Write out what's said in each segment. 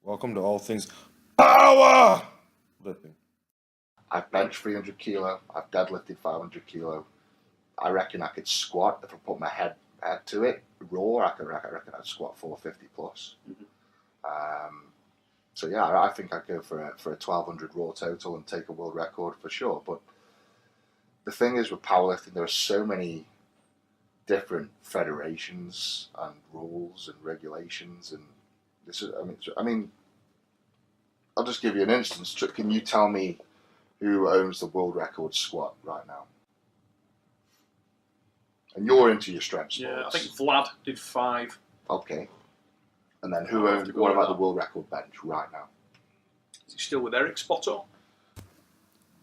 Welcome to all things power lifting. I've benched 300 kilo. I've deadlifted 500 kilo. I reckon I could squat if I put my head to it. Raw, I reckon I'd squat 450 plus. So yeah, I think I'd go for a 1200 raw total and take a world record for sure. But the thing is with powerlifting, there are so many different federations and rules and regulations, and this is. I mean, I'll just give you an instance. Can you tell me who owns the world record squat right now? And you're into your strength sports. Yeah, I think Vlad did 5. Okay. And then who owns? What about the world record bench right now? Is he still with Eric Spotto?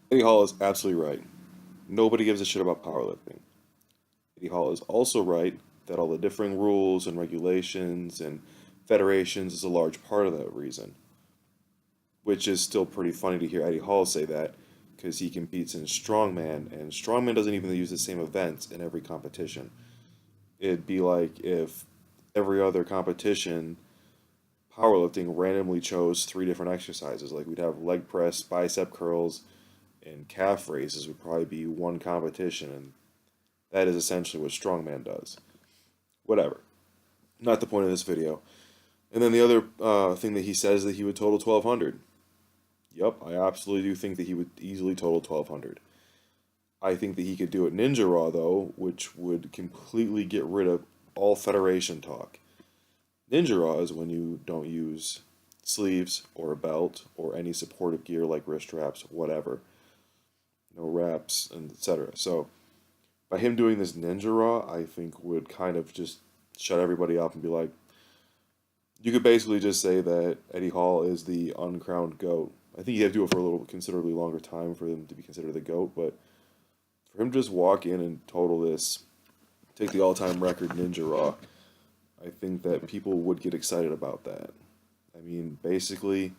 Eddie Hall is absolutely right. Nobody gives a shit about powerlifting. Eddie Hall is also right that all the differing rules and regulations and federations is a large part of that reason. Which is still pretty funny to hear Eddie Hall say that, because he competes in strongman, and strongman doesn't even use the same events in every competition. It'd be like if every other competition, powerlifting randomly chose 3 different exercises. Like we'd have leg press, bicep curls, and calf raises would probably be one competition, and that is essentially what strongman does. Whatever. Not the point of this video. And then the other thing that he says that he would total 1200. Yep, I absolutely do think that he would easily total 1200. I think that he could do it Ninja Raw, though, which would completely get rid of all federation talk. Ninja Raw is when you don't use sleeves or a belt or any supportive gear like wrist wraps, whatever. No wraps, and etc. So, by him doing this Ninja Raw, I think would kind of just shut everybody up and be like, you could basically just say that Eddie Hall is the uncrowned GOAT. I think you have to do it for a little considerably longer time for him to be considered the GOAT, but for him to just walk in and total this, take the all-time record Ninja Raw, I think that people would get excited about that. I mean, basically,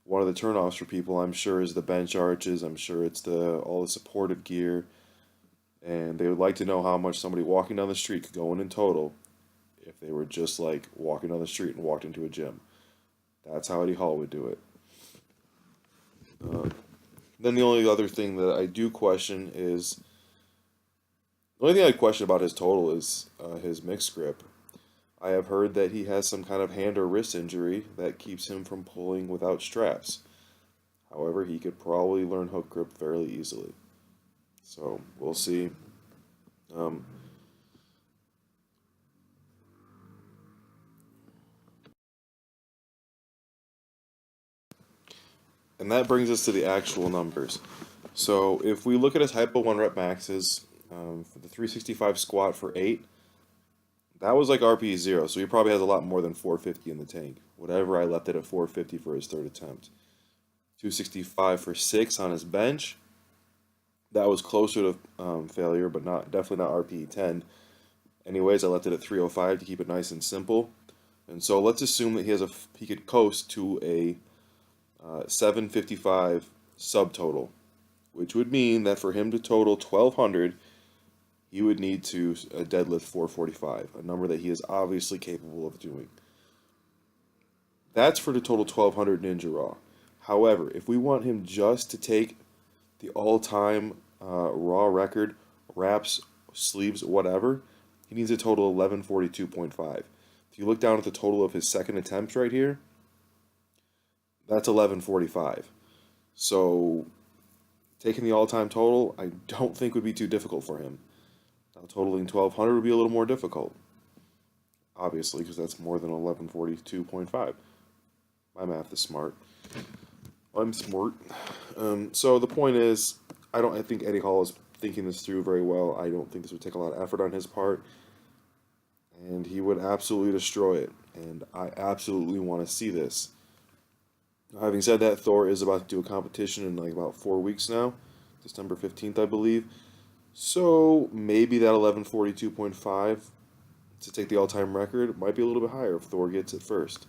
one of the turnoffs for people, I'm sure, is the bench arches. I'm sure it's all the supportive gear, and they would like to know how much somebody walking down the street could go in total if they were just like walking down the street and walked into a gym. That's how Eddie Hall would do it. Then the only other thing that I do question is, the only thing I question about his total is his mixed grip. I have heard that he has some kind of hand or wrist injury that keeps him from pulling without straps. However, he could probably learn hook grip fairly easily. So, we'll see. And that brings us to the actual numbers. So if we look at his hypo 1 rep maxes for the 365 squat for 8, that was like RPE 0, so he probably has a lot more than 450 in the tank. Whatever, I left it at 450 for his 3rd attempt. 265 for 6 on his bench. That was closer to failure, but definitely not RPE 10. Anyways, I left it at 305 to keep it nice and simple. And so let's assume that he could coast to a 755 subtotal, which would mean that for him to total 1200, he would need to deadlift 445, a number that he is obviously capable of doing. That's for the total 1200 Ninja Raw. However, if we want him just to take the all-time Raw record, wraps, sleeves, whatever, he needs a total of 1142.5. If you look down at the total of his 2nd attempts right here, that's 1145. So, taking the all-time total, I don't think would be too difficult for him. Now, totaling 1200 would be a little more difficult. Obviously, because that's more than 1142.5. My math is smart. I'm smart. So the point is, I think Eddie Hall is thinking this through very well. I don't think this would take a lot of effort on his part. And he would absolutely destroy it. And I absolutely want to see this. Having said that, Thor is about to do a competition in like about 4 weeks now. December 15th, I believe. So maybe that 1142.5 to take the all-time record might be a little bit higher if Thor gets it first.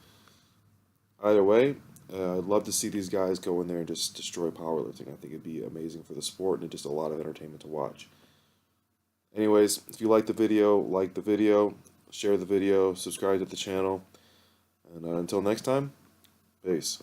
Either way, I'd love to see these guys go in there and just destroy powerlifting. I think it'd be amazing for the sport and just a lot of entertainment to watch. Anyways, if you like the video, share the video, subscribe to the channel, and until next time, Peace.